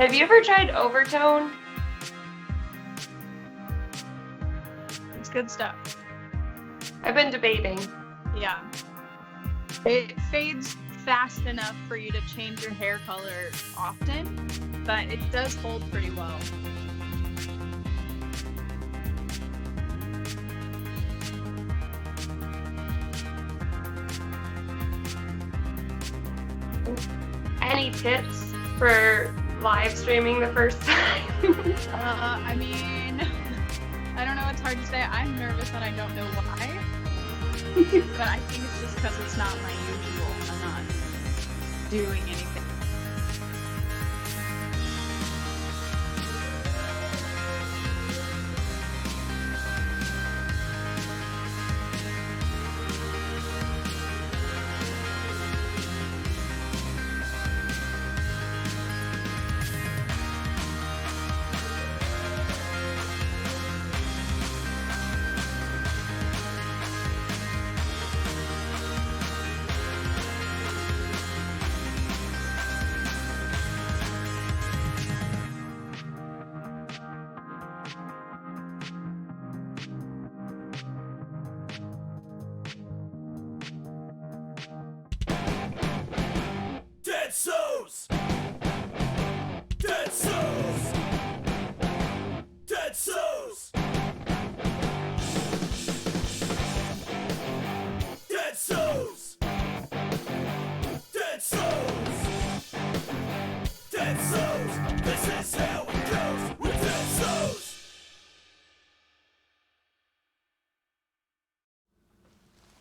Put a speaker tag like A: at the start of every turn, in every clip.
A: Have you ever tried overtone?
B: It's good stuff.
A: I've been debating.
B: Yeah. It fades fast enough for you to change your hair color often, but it does hold pretty well.
A: Any tips for live streaming the first time?
B: I mean, I don't know, it's hard to say. I'm nervous and I don't know why. But I think it's just because it's not my usual. I'm not doing anything.
C: DadSews! DadSews! DadSews! DadSews! DadSews! DadSews! This is how it goes with DadSews!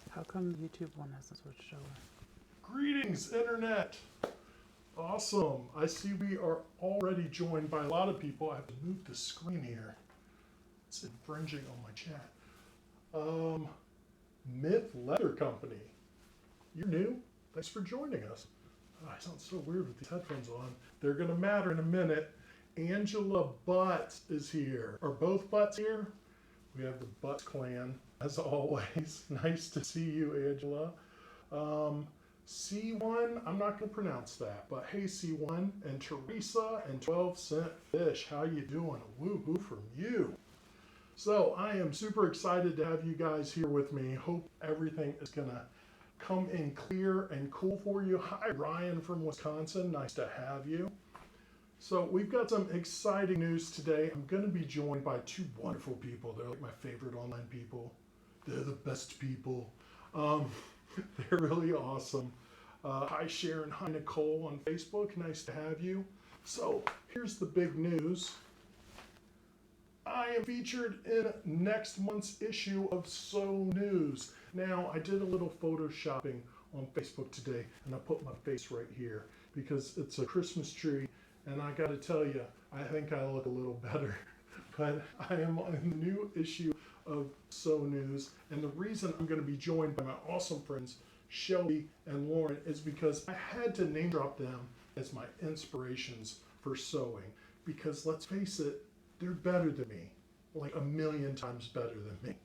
D: How come the YouTube one hasn't switched over?
E: Greetings, Internet! Awesome. I see we are already joined by a lot of people. I have to move the screen here. It's infringing on my chat. Myth Leather Company. You're new? Thanks for joining us. Oh, I sound so weird with these headphones on. They're going to matter in a minute. Angela Butts is here. Are both Butts here? We have the Butts clan, as always. Nice to see you, Angela. C1, I'm not going to pronounce that, but hey C1, and Teresa, and 12 Cent Fish, how you doing? Woo-hoo from you. So I am super excited to have you guys here with me. Hope everything is going to come in clear and cool for you. Hi, Ryan from Wisconsin. Nice to have you. So we've got some exciting news today. I'm going to be joined by two wonderful people. They're like my favorite online people. They're the best people. They're really awesome. Hi Sharon, hi Nicole on Facebook, nice to have you. So here's the big news. I am featured in next month's issue of So News. Now I did a little photoshopping on Facebook today and I put my face right here because it's a Christmas tree and I gotta tell you, I think I look a little better. But I am on the new issue of So News, and the reason I'm going to be joined by my awesome friends Shelby and Lauren is because I had to name drop them as my inspirations for sewing, because let's face it, they're better than me, like a million times better than me.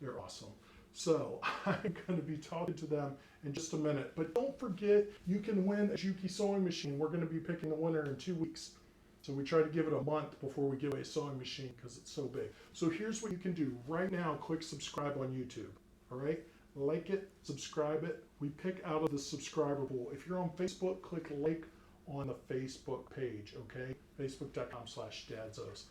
E: They're awesome. So I'm going to be talking to them in just a minute, but don't forget you can win a JUKI sewing machine. We're going to be picking the winner in 2 weeks. So we try to give it a month before we give away a sewing machine because it's so big. So here's what you can do. Right now, click subscribe on YouTube. All right? Like it, subscribe it. We pick out of the subscriber pool. If you're on Facebook, click like on the Facebook page, okay? Facebook.com/DadSews.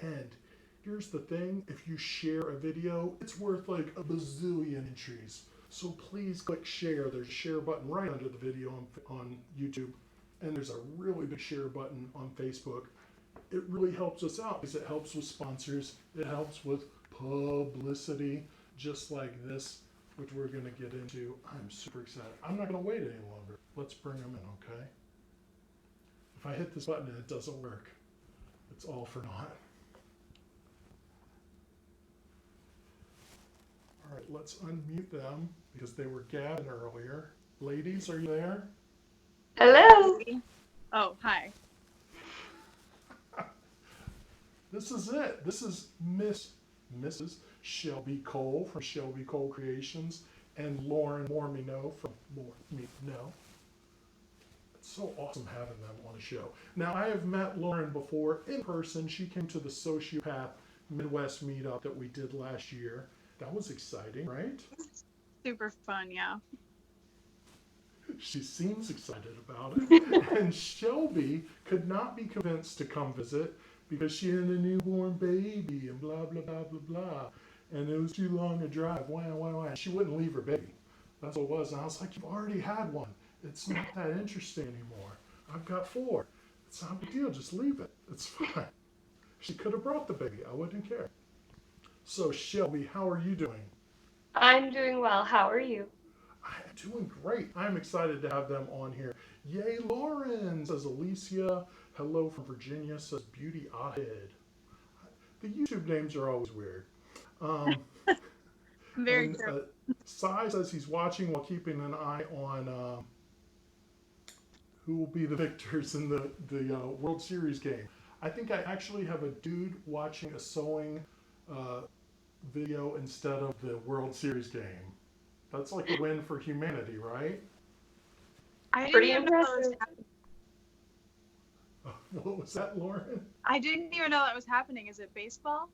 E: And here's the thing. If you share a video, it's worth like a bazillion entries. So please click share. There's a share button right under the video on YouTube. And there's a really big share button on Facebook. It really helps us out because it helps with sponsors. It helps with publicity, just like this, which we're going to get into. I'm super excited. I'm not going to wait any longer. Let's bring them in, okay? If I hit this button and it doesn't work, it's all for naught. All right, let's unmute them because they were gabbing earlier. Ladies, are you there?
A: Hello.
B: Oh, hi.
E: This is it. This is Mrs. Shelby Cole from Shelby Cole Creations and Lauren Mormino from Mormino. So awesome having them on the show. Now, I have met Lauren before in person. She came to the Sociopath Midwest meetup that we did last year. That was exciting, right?
B: Super fun, yeah.
E: She seems excited about it. And Shelby could not be convinced to come visit because she had a newborn baby and blah, blah, blah, blah, blah. And it was too long a drive. Wah, wah, wah. She wouldn't leave her baby. That's what it was. And I was like, you've already had one. It's not that interesting anymore. I've got 4. It's not a big deal. Just leave it. It's fine. She could have brought the baby. I wouldn't care. So, Shelby, how are you doing?
A: I'm doing well. How are you?
E: I'm doing great. I'm excited to have them on here. Yay, Lauren, says Alicia. Hello from Virginia, says Beauty Ahead. The YouTube names are always weird.
B: Very true.
E: Sai says he's watching while keeping an eye on who will be the victors in the World Series game. I think I actually have a dude watching a sewing video instead of the World Series game. That's like a win for humanity, right?
A: Pretty
B: even know that was
A: impressive.
B: happening.
E: What was that, Lauren?
B: I didn't even know that was happening. Is it baseball?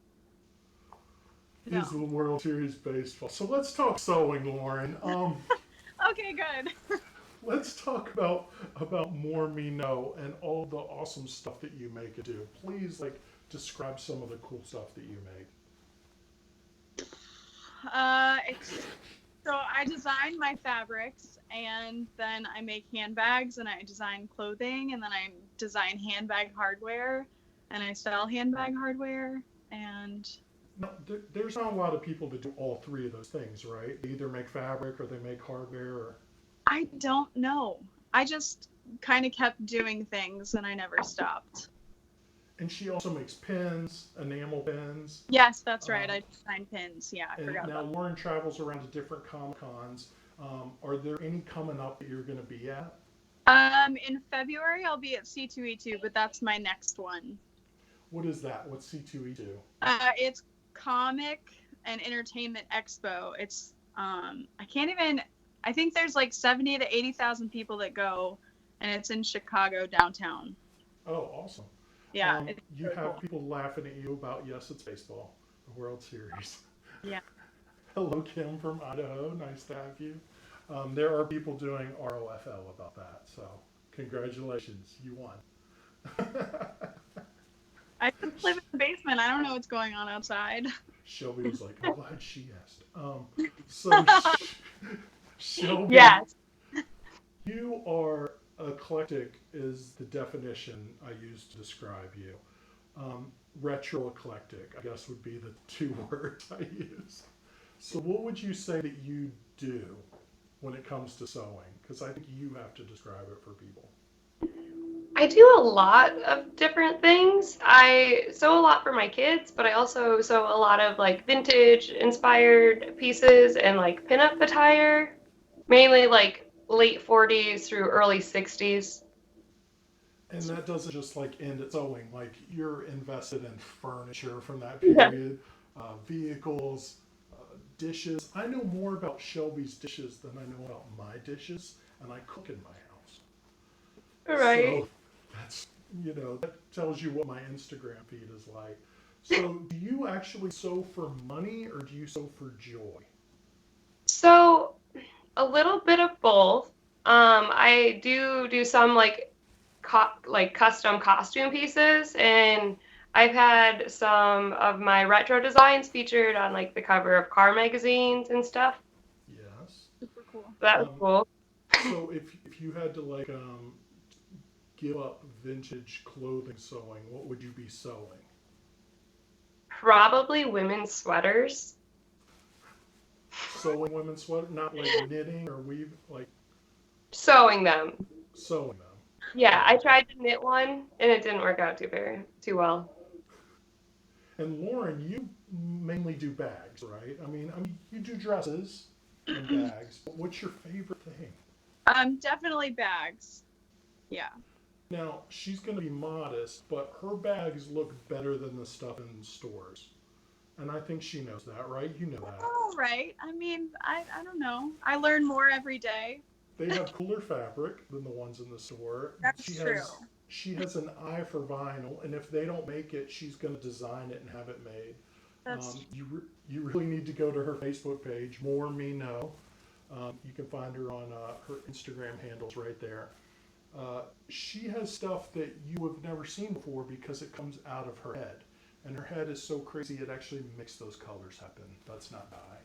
B: No.
E: Is the World Series baseball. So let's talk sewing, Lauren.
B: Okay, good.
E: Let's talk about More Me Know and all the awesome stuff that you make and do. Please, describe some of the cool stuff that you make.
B: So I design my fabrics, and then I make handbags, and I design clothing, and then I design handbag hardware, and I sell handbag hardware, and...
E: No, there's not a lot of people that do all 3 of those things, right? They either make fabric or they make hardware. Or...
B: I don't know. I just kind of kept doing things, and I never stopped.
E: And she also makes pins, enamel pins.
B: Yes, that's right. I design pins. Yeah, I
E: And
B: forgot
E: now
B: about that.
E: Lauren travels around to different Comic-Cons. Are there any coming up that you're going to be at?
B: In February, I'll be at C2E2, but that's my next one.
E: What is that? What's C2E2?
B: It's Comic and Entertainment Expo. It's I think there's like 70 to 80,000 people that go, and it's in Chicago downtown.
E: Oh, awesome.
B: Yeah.
E: You have people laughing at you about, yes, it's baseball, the World Series.
B: Yeah.
E: Hello, Kim from Idaho. Nice to have you. There are people doing ROFL about that, so congratulations, you won.
B: I just live in the basement. I don't know what's going on outside.
E: Shelby was like, I'm glad she asked. Shelby,
A: Yes.
E: you are eclectic is the definition I use to describe you. Retro eclectic, I guess, would be the 2 words I use. So what would you say that you do when it comes to sewing? Because I think you have to describe it for people.
A: I do a lot of different things. I sew a lot for my kids, but I also sew a lot of vintage inspired pieces and pinup attire, mainly late 40s through early 60s.
E: And that doesn't just end at sewing. You're invested in furniture from that period, vehicles, dishes. I know more about Shelby's dishes than I know about my dishes, and I cook in my house.
A: Right.
E: So that's, that tells you what my Instagram feed is like. So do you actually sew for money or do you sew for joy?
A: So a little bit of both. I do some custom costume pieces, and I've had some of my retro designs featured on the cover of car magazines and stuff.
E: Yes.
B: Super cool.
A: That was cool.
E: So if you had to give up vintage clothing sewing, what would you be sewing?
A: Probably women's sweaters.
E: Sewing women's sweater, not knitting or weave,
A: Sewing them.
E: sewing them.
A: Yeah, I tried to knit one and it didn't work out too well.
E: And Lauren, you mainly do bags, right? I mean, you do dresses and bags, but what's your favorite thing?
B: Definitely bags. Yeah.
E: Now, she's going to be modest, but her bags look better than the stuff in stores. And I think she knows that, right? You know that.
B: All right. I mean, I don't know. I learn more every day.
E: they have cooler fabric than the ones in the store.
B: That's true.
E: She has an eye for vinyl, and if they don't make it, she's going to design it and have it made.
B: That's
E: You really need to go to her Facebook page, More Me Know. You can find her on her Instagram handles right there. She has stuff that you have never seen before because it comes out of her head. And her head is so crazy it actually makes those colors happen. That's not eye.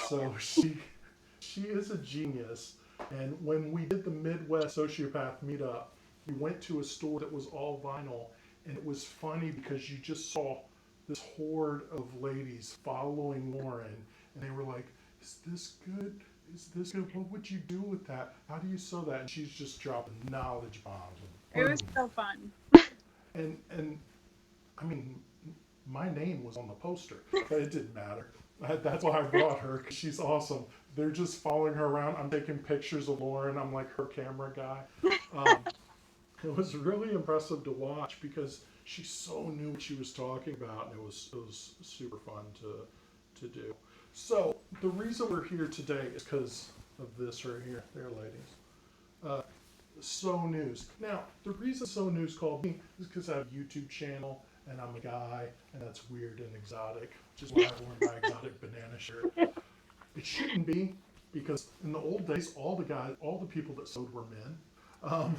E: So she is a genius. And when we did the Midwest Sociopath meetup, we went to a store that was all vinyl, and it was funny because you just saw this horde of ladies following Lauren, and they were like, "Is this good? Is this good? What would you do with that? How do you sew that?" And she's just dropping knowledge bombs.
B: it was so fun.
E: And I mean, my name was on the poster, but it didn't matter. That's why I brought her, because she's awesome. They're just following her around. I'm taking pictures of Lauren. I'm like her camera guy. It was really impressive to watch because she so knew what she was talking about, and it was super fun to do. So the reason we're here today is because of this right here. There, ladies. So News. Now, the reason So News called me is because I have a YouTube channel, and I'm a guy, and that's weird and exotic, which is why I wore my exotic banana shirt. It shouldn't be, because in the old days, all the people that sewed were men.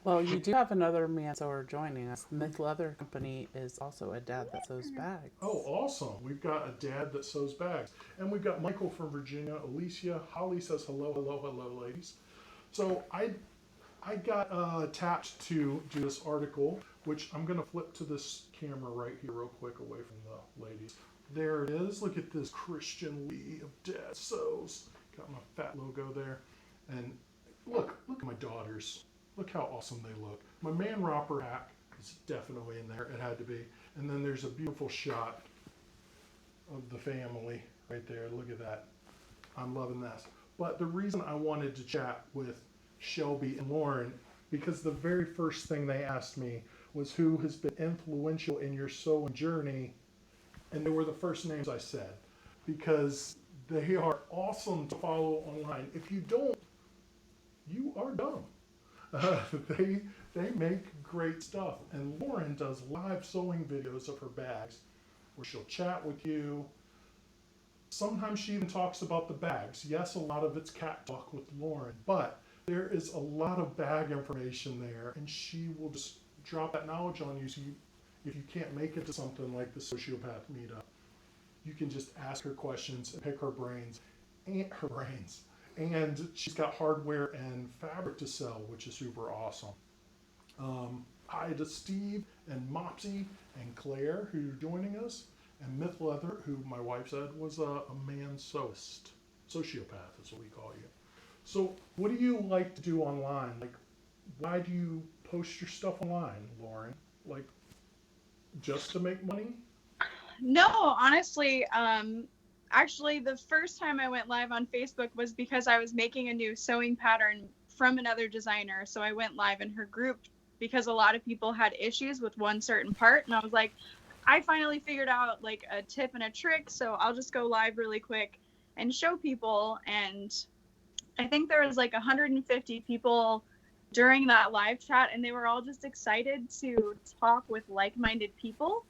D: Well, you do have another man sewer joining us. Myth Leather Company is also a dad that sews bags.
E: Oh, awesome. We've got a dad that sews bags. And we've got Michael from Virginia, Alicia. Holly says hello, hello, hello, ladies. So I got attached to this article, which I'm going to flip to this camera right here real quick away from the ladies. There it is. Look at this Christian Lee of Dad Sews. Got my fat logo there. And look at my daughters. Look how awesome they look. My man romper hack is definitely in there. It had to be. And then there's a beautiful shot of the family right there. Look at that. I'm loving this. But the reason I wanted to chat with Shelby and Lauren, because the very first thing they asked me was who has been influential in your sewing journey, and they were the first names I said, because they are awesome to follow online. If you don't, you are dumb. They make great stuff, and Lauren does live sewing videos of her bags where she'll chat with you. Sometimes she even talks about the bags. Yes, a lot of it's cat talk with Lauren, but there is a lot of bag information there, and she will just drop that knowledge on you. So if you can't make it to something like the Sociopath meetup, you can just ask her questions and pick her brains. And she's got hardware and fabric to sell, which is super awesome. Hi to Steve and Mopsy and Claire, who are joining us, and Myth Leather, who my wife said was a man sewist. Sociopath is what we call you. So what do you like to do online? Like, why do you post your stuff online, Lauren? Like, just to make money?
B: No, honestly, actually, the first time I went live on Facebook was because I was making a new sewing pattern from another designer. So I went live in her group because a lot of people had issues with one certain part. And I was like, I finally figured out like a tip and a trick. So I'll just go live really quick and show people. And I think there was like 150 people during that live chat, and they were all just excited to talk with like-minded people.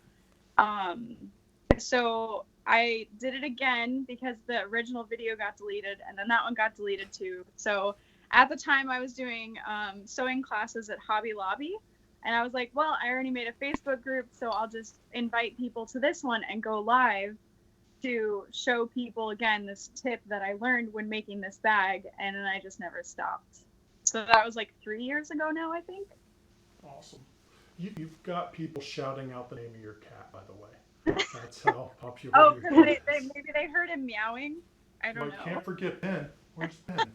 B: So I did it again because the original video got deleted, and then that one got deleted too. So at the time I was doing sewing classes at Hobby Lobby, and I was like, well, I already made a Facebook group, so I'll just invite people to this one and go live to show people again this tip that I learned when making this bag, and then I just never stopped. So that was like 3 years ago now, I think.
E: Awesome. You've got people shouting out the name of your cat, by the way. That's how popular
B: Oh,
E: you
B: because maybe they heard him meowing. I don't know.
E: Can't forget Ben. Where's Ben?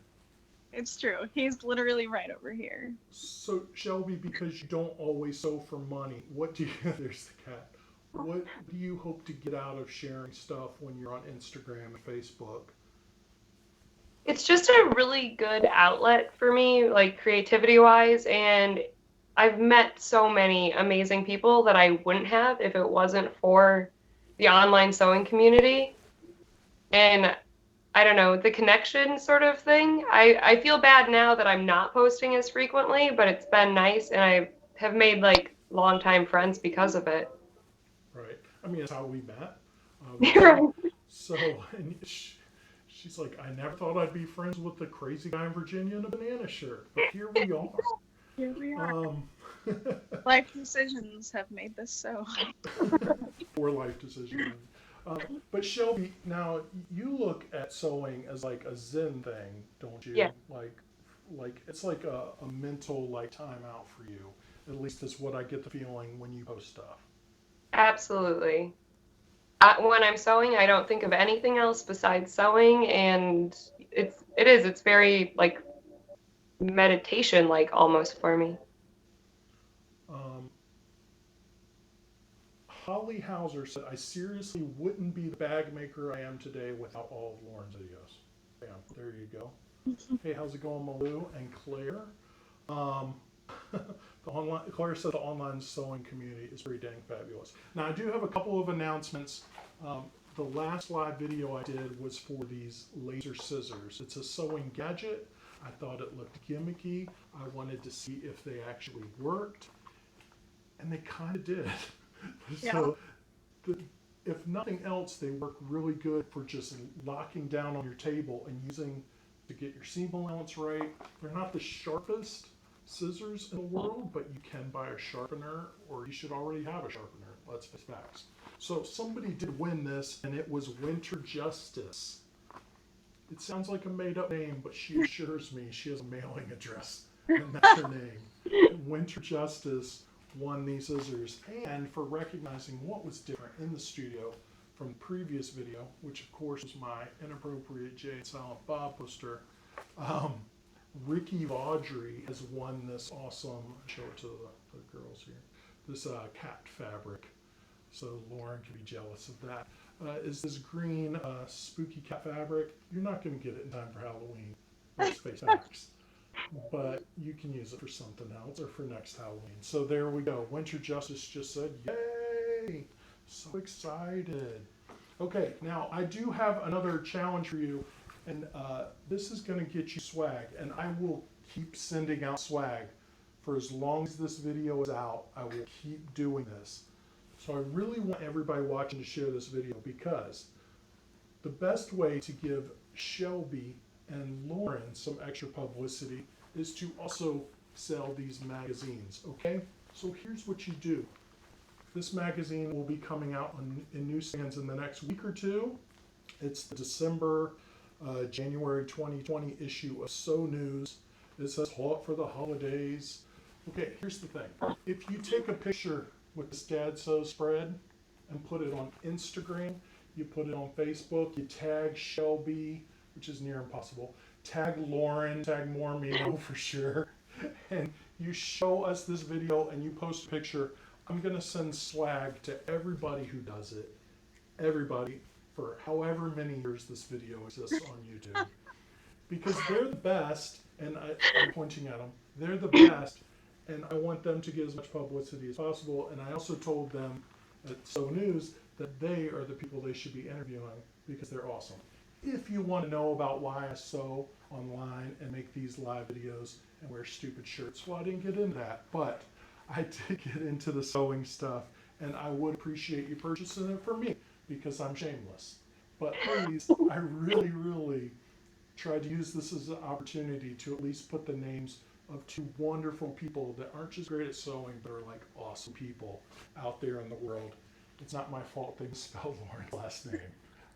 B: It's true. He's literally right over here.
E: So, Shelby, because you don't always sew for money, what do you... There's the cat. What do you hope to get out of sharing stuff when you're on Instagram and Facebook?
A: It's just a really good outlet for me, like creativity-wise, and I've met so many amazing people that I wouldn't have if it wasn't for the online sewing community. And I don't know, the connection sort of thing. I feel bad now that I'm not posting as frequently, but it's been nice and I have made like longtime friends because of it.
E: Right. I mean, that's how we met,
A: Right.
E: obviously. So, and she's like, I never thought I'd be friends with the crazy guy in Virginia in a banana shirt, but here we are.
B: Here we are.
E: Um,
B: Life decisions have made this so.
E: poor life decision. But Shelby, now you look at sewing as like a Zen thing, don't you?
A: Yeah,
E: Like it's like a mental like time out for you. At least is what I get the feeling when you post stuff.
A: absolutely. When I'm sewing, I don't think of anything else besides sewing, and it's very like meditation like almost for me.
E: Um, Holly Hauser said, I seriously wouldn't be the bag maker I am today without all of Lauren's videos. Bam, there you go. Hey, how's it going, Malou and Claire? Um, Claire said the online sewing community is pretty dang fabulous. Now, I do have a couple of announcements. The last live video I did was for these laser scissors. It's a sewing gadget. I thought it looked gimmicky. I wanted to see if they actually worked, and they kind of did.
B: Yeah.
E: So, if nothing else, they work really good for just locking down on your table and using to get your seam allowance right. They're not the sharpest scissors in the world, but you can buy a sharpener, or you should already have a sharpener. Let's face facts. So somebody did win this, and it was Winter Justice. It sounds like a made-up name, but she assures me she has a mailing address, and that's her name. Winter Justice won these scissors, and for recognizing what was different in the studio from the previous video, which of course was my inappropriate Jay and Silent Bob poster, Ricky Vaudry has won this awesome, show it to the girls here, this cat fabric. So Lauren can be jealous of that. Is this green spooky cat fabric. You're not going to get it in time for Halloween. Let's face facts. But you can use it for something else or for next Halloween. So there we go. Winter Justice just said, yay! So excited. Okay, now I do have another challenge for you, and this is going to get you swag, and I will keep sending out swag for as long as this video is out. I will keep doing this. So I really want everybody watching to share this video, because the best way to give Shelby and Lauren some extra publicity is to also sell these magazines, okay? So here's what you do. This magazine will be coming out in newsstands in the next week or two. It's the December, January 2020 issue of Sew News. It says hot for the holidays. Okay, here's the thing. If you take a picture with this Dad Sew spread and put it on Instagram, you put it on Facebook, you tag Shelby, which is near impossible, tag Lauren, tag Mormino for sure, and you show us this video and you post a picture, I'm going to send swag to everybody who does it, everybody, for however many years this video exists on YouTube. Because they're the best, and I'm pointing at them, they're the best, and I want them to get as much publicity as possible, and I also told them at Sew News that they are the people they should be interviewing because they're awesome. If you want to know about why I sew online and make these live videos and wear stupid shirts, well, I didn't get into that, but I did get into the sewing stuff, and I would appreciate you purchasing it for me because I'm shameless. But please, I really, really tried to use this as an opportunity to at least put the names of two wonderful people that aren't just great at sewing, but are like awesome people out there in the world. It's not my fault they misspelled Lauren's last name.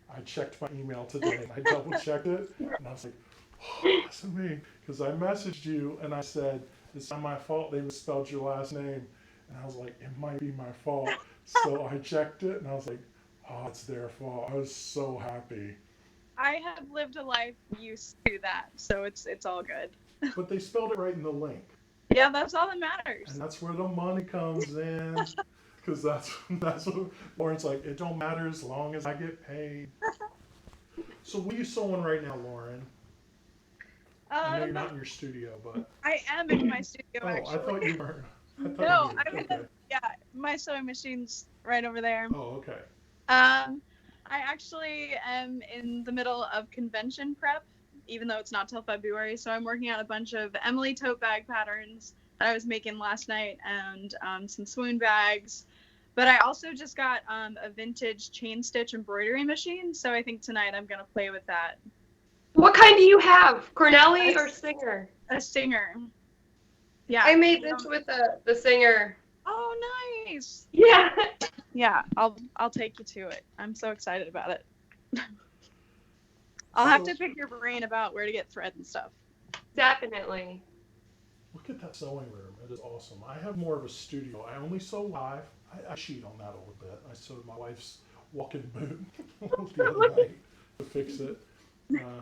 E: I checked my email today and I double checked it, and I was like, oh, that's me. Because I messaged you and I said, it's not my fault they misspelled your last name. And I was like, it might be my fault. So I checked it and I was like, oh, it's their fault. I was so happy.
B: I have lived a life used to that, so it's all good.
E: But they spelled it right in the link.
B: Yeah, that's all that matters.
E: And that's where the money comes in. Because that's what Lauren's like, it don't matter as long as I get paid. So what are you sewing right now, Lauren? I know you're not in your studio, but...
B: I am in my studio,
E: Oh,
B: actually.
E: I thought you were.
B: I'm
E: okay.
B: in my sewing machine's right over there.
E: Oh, okay.
B: I actually am in the middle of convention prep, even though it's not till February. So I'm working on a bunch of Emily tote bag patterns that I was making last night and some swoon bags. But I also just got a vintage chain stitch embroidery machine. So I think tonight I'm going to play with that.
A: What kind do you have? Cornelli or Singer?
B: A Singer. Yeah.
A: I made this with the Singer.
B: Oh, nice.
A: Yeah.
B: Yeah, I'll take you to it. I'm so excited about it. I'll have to pick your brain about where to get thread and stuff.
A: Definitely.
E: Look at that sewing room. It is awesome. I have more of a studio. I only sew live. I cheat on that a little bit. I sewed my wife's walk-in boot the other night to fix it.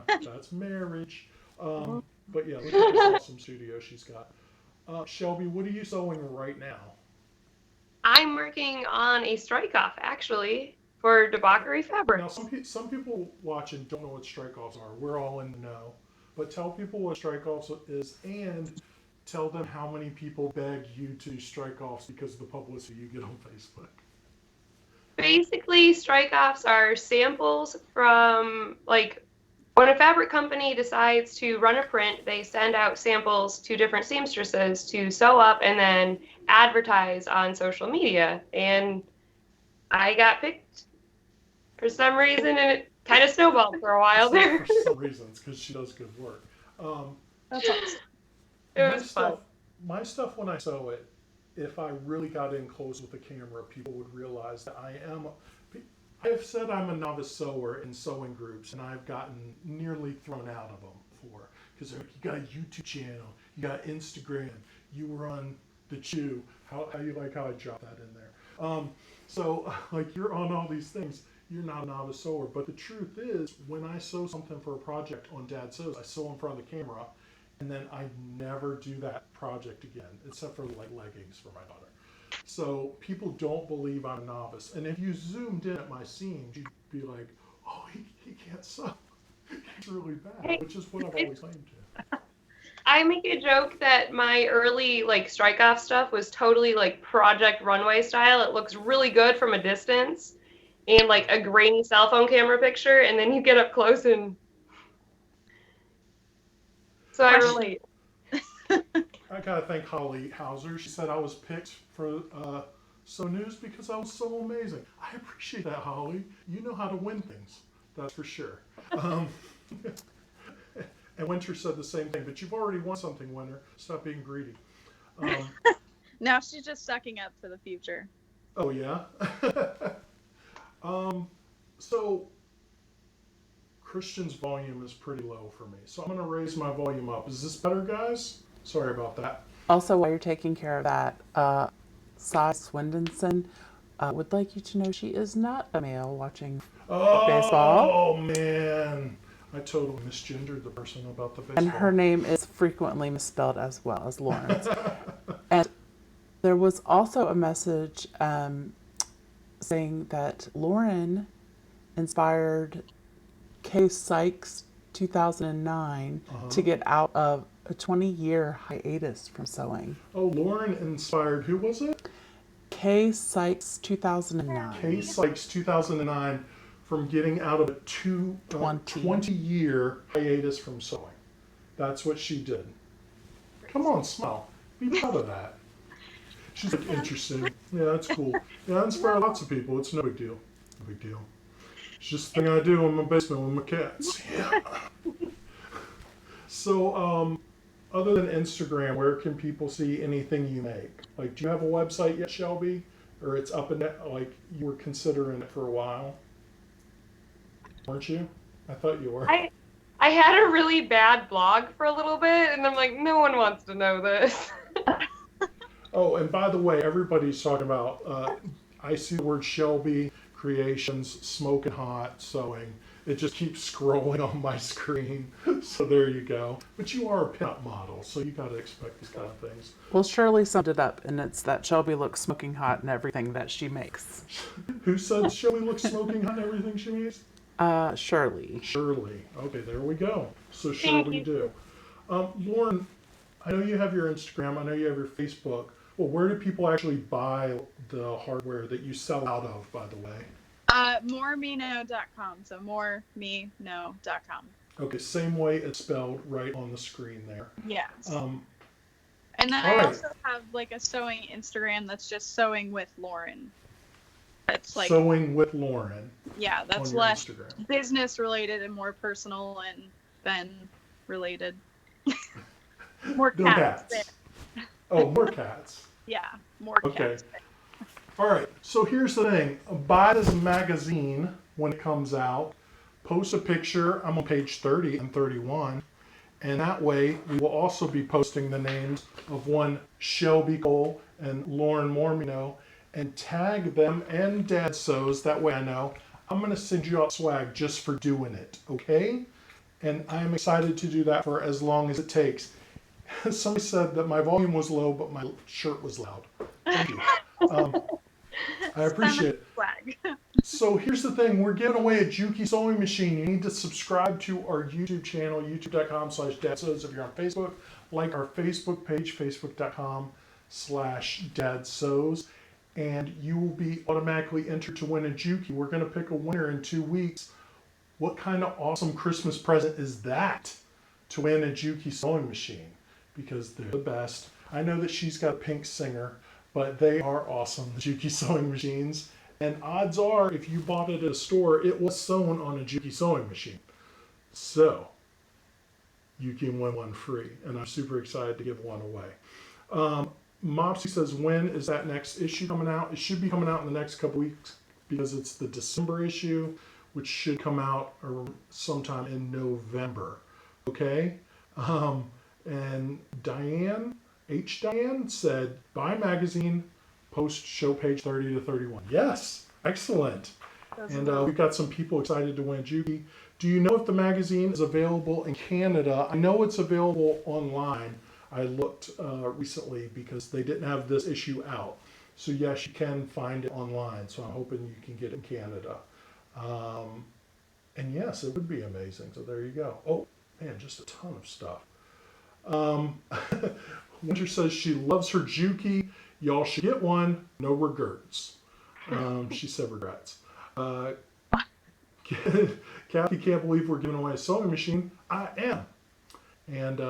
E: That's marriage. But yeah, look at this awesome studio she's got. Shelby, what are you sewing right now?
A: I'm working on a strike-off, actually, for Debauchery
E: Now,
A: Fabrics.
E: some people watching don't know what strike-offs are. We're all in the know. But tell people what strike-offs is and tell them how many people beg you to do strike-offs because of the publicity you get on Facebook.
A: Basically, strike-offs are samples from, like, when a fabric company decides to run a print, they send out samples to different seamstresses to sew up and then advertise on social media. And I got picked for some reason, and it kind of snowballed for a while there.
E: For some reasons, because she does good work.
B: That's awesome.
A: It was fun.
E: My stuff, when I sew it, if I really got in close with the camera, people would realize that I have said I'm a novice sewer in sewing groups, and I've gotten nearly thrown out of them before. Because you got a YouTube channel, you got Instagram, you were on the Chew. How you like how I dropped that in there? So, like, you're on all these things. You're not a novice sewer. But the truth is, when I sew something for a project on DadSews, I sew in front of the camera, and then I never do that project again, except for like leggings for my daughter. So people don't believe I'm a novice. And if you zoomed in at my seams, you'd be like, oh, he can't sew. It's really bad, which is what I've always claimed to.
A: I make a joke that my early like strike-off stuff was totally like Project Runway style. It looks really good from a distance and like a grainy cell phone camera picture, and then you get up close and so I relate.
E: I gotta thank Holly Hauser. She said I was picked for So News because I was so amazing. I appreciate that, Holly. You know how to win things, that's for sure. And Winter said the same thing, but you've already won something, Winter. Stop being greedy.
B: Now she's just sucking up for the future.
E: Oh, yeah? So Christian's volume is pretty low for me. So I'm going to raise my volume up. Is this better, guys? Sorry about that.
D: Also, while you're taking care of that, Cy Swindonson would like you to know she is not a male watching baseball.
E: Oh, man. I totally misgendered the person about the baseball.
D: And her name is frequently misspelled as well as Lawrence. And there was also a message saying that Lauren inspired Kay Sykes 2009 to get out of a 20-year hiatus from sewing.
E: Oh, Lauren inspired, who was it?
D: Kay Sykes 2009.
E: Kay Sykes 2009 from getting out of a 20-year hiatus from sewing. That's what she did. Come on, smile. Be proud of that. She's like, interesting. Yeah, that's cool. Yeah, I inspire lots of people. It's no big deal. No big deal. It's just the thing I do in my basement with my cats. Yeah. So, other than Instagram, where can people see anything you make? Like, do you have a website yet, Shelby? Or it's up and like you were considering it for a while? Weren't you? I thought you were.
A: I had a really bad blog for a little bit, and I'm like, no one wants to know this.
E: Oh, and by the way, everybody's talking about, I see the word Shelby Creations, Smoking Hot Sewing. It just keeps scrolling on my screen. So there you go. But you are a pinup model, so you got to expect these kind of things.
D: Well, Shirley summed it up, and it's that Shelby looks smoking hot in everything that she makes.
E: Who said Shelby looks smoking hot in everything she makes?
D: Shirley.
E: Shirley. Okay, there we go. So Shirley do. Lauren, I know you have your Instagram. I know you have your Facebook. Well, where do people actually buy the hardware that you sell out of, by the way?
B: moremeknow.com. So moremeknow.com.
E: Okay, same way it's spelled right on the screen there.
B: Yes.
E: Um,
B: And then
E: all
B: I
E: right,
B: also have like a sewing Instagram that's just sewing with Lauren. That's like,
E: sewing with Lauren
B: yeah,
E: on
B: that's
E: your
B: less
E: Instagram.
B: business related and more personal and Ben related. More
E: No
B: cats
E: cats.
B: there.
E: Oh, more cats.
B: Yeah, more
E: Okay.
B: cats there.
E: All right, so here's the thing. Buy this magazine when it comes out. Post a picture. I'm on page 30 and 31. And that way, we will also be posting the names of one Shelby Cole and Lauren Mormino and tag them and DadSews. That way I know. I'm going to send you out swag just for doing it, okay? And I'm excited to do that for as long as it takes. Somebody said that my volume was low, but my shirt was loud. Thank you. I appreciate it.
B: Flag.
E: So here's the thing. We're giving away a JUKI sewing machine. You need to subscribe to our YouTube channel, youtube.com/DadSews. If you're on Facebook, like our Facebook page, facebook.com/DadSews. And you will be automatically entered to win a JUKI. We're going to pick a winner in 2 weeks. What kind of awesome Christmas present is that to win a JUKI sewing machine? Because they're the best. I know that she's got a pink singer, but they are awesome, the JUKI sewing machines. And odds are, if you bought it at a store, it was sewn on a JUKI sewing machine. So, you can win one free. And I'm super excited to give one away. Mopsy says, when is that next issue coming out? It should be coming out in the next couple weeks because it's the December issue, which should come out sometime in November. Okay? And Diane said, buy magazine, post show page 30 to 31. Yes, excellent. And we've got some people excited to win JUKI. Do you know if the magazine is available in Canada? I know it's available online. I looked recently because they didn't have this issue out. So yes, you can find it online. So I'm hoping you can get it in Canada. And yes, it would be amazing. So there you go. Oh, man, just a ton of stuff. Winter says she loves her JUKI. Y'all should get one. No regrets. She said regrets. Kathy can't believe we're giving away a sewing machine. I am. And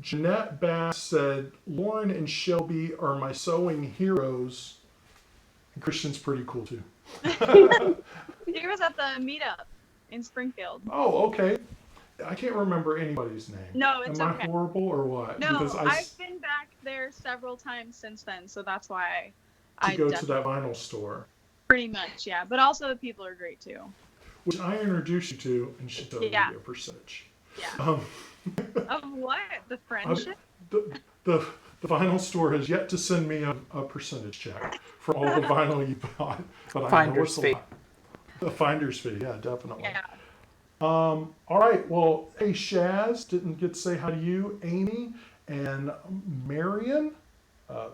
E: Jeanette Bass said, Lauren and Shelby are my sewing heroes. And Christian's pretty cool too.
B: He was at the meetup in Springfield.
E: Oh, okay. I can't remember anybody's name.
B: No, it's
E: Am
B: okay.
E: I horrible or what?
B: No,
E: Because
B: I've been back there several times since then, so that's why
E: to go to that vinyl store.
B: Pretty much, yeah. But also the people are great too.
E: Which I introduced you to, and she told me a percentage.
B: Yeah. Of what? The friendship?
E: The vinyl store has yet to send me a percentage check for all the vinyl you bought. But
D: Finder's fee.
E: The finder's fee, yeah, definitely.
B: Yeah.
E: All right, well, hey, Shaz, didn't get to say hi to you. Amy and Marion,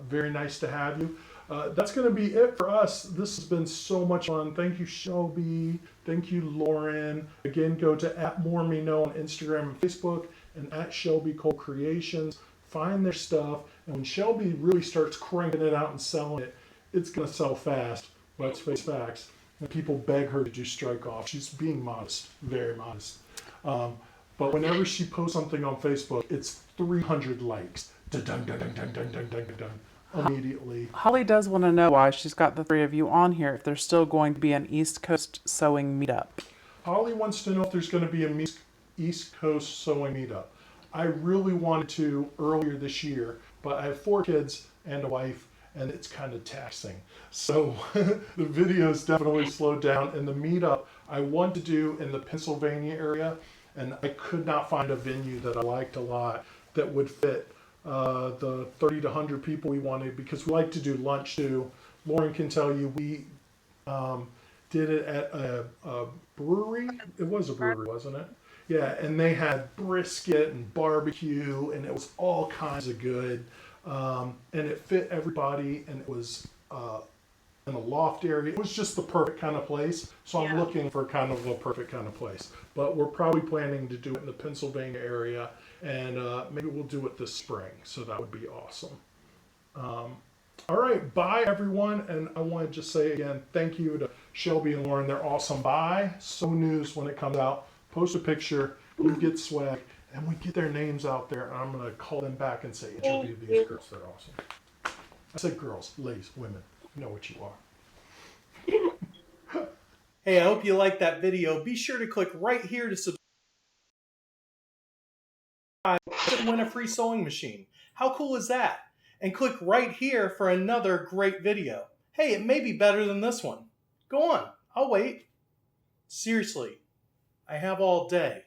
E: very nice to have you. That's going to be it for us. This has been so much fun. Thank you, Shelby. Thank you, Lauren. Again, go to @moremeknow on Instagram and Facebook and @Shelby Cole Creations. Find their stuff. And when Shelby really starts cranking it out and selling it, it's going to sell fast. Let's face facts. And people beg her to do strike off. She's being modest, very modest. But whenever she posts something on Facebook, it's 300 likes. Immediately.
D: Holly does want to know why she's got the three of you on here, if there's still going to be an East Coast sewing meetup.
E: Holly wants to know if there's going to be a East Coast sewing meetup. I really wanted to earlier this year, but I have 4 kids and a wife, and it's kind of taxing. So the videos definitely slowed down. And the meetup I want to do in the Pennsylvania area, and I could not find a venue that I liked a lot that would fit the 30 to 100 people we wanted, because we like to do lunch too. Lauren can tell you we did it at a brewery. It was a brewery, wasn't it? Yeah, and they had brisket and barbecue, and it was all kinds of good. And it fit everybody, and it was in a loft area. It was just the perfect kind of place. So I'm looking for kind of a perfect kind of place. But we're probably planning to do it in the Pennsylvania area, and maybe we'll do it this spring. So that would be awesome. All right, bye everyone. And I want to just say again, thank you to Shelby and Lauren. They're awesome. Bye. So news when it comes out. Post a picture, you get swag, and we get their names out there. And I'm going to call them back and say, interview these girls. They're awesome. I said girls, ladies, women. You know what you are.
F: Hey, I hope you liked that video. Be sure to click right here to subscribe and win a free sewing machine. How cool is that? And click right here for another great video. Hey, it may be better than this one. Go on, I'll wait. Seriously, I have all day.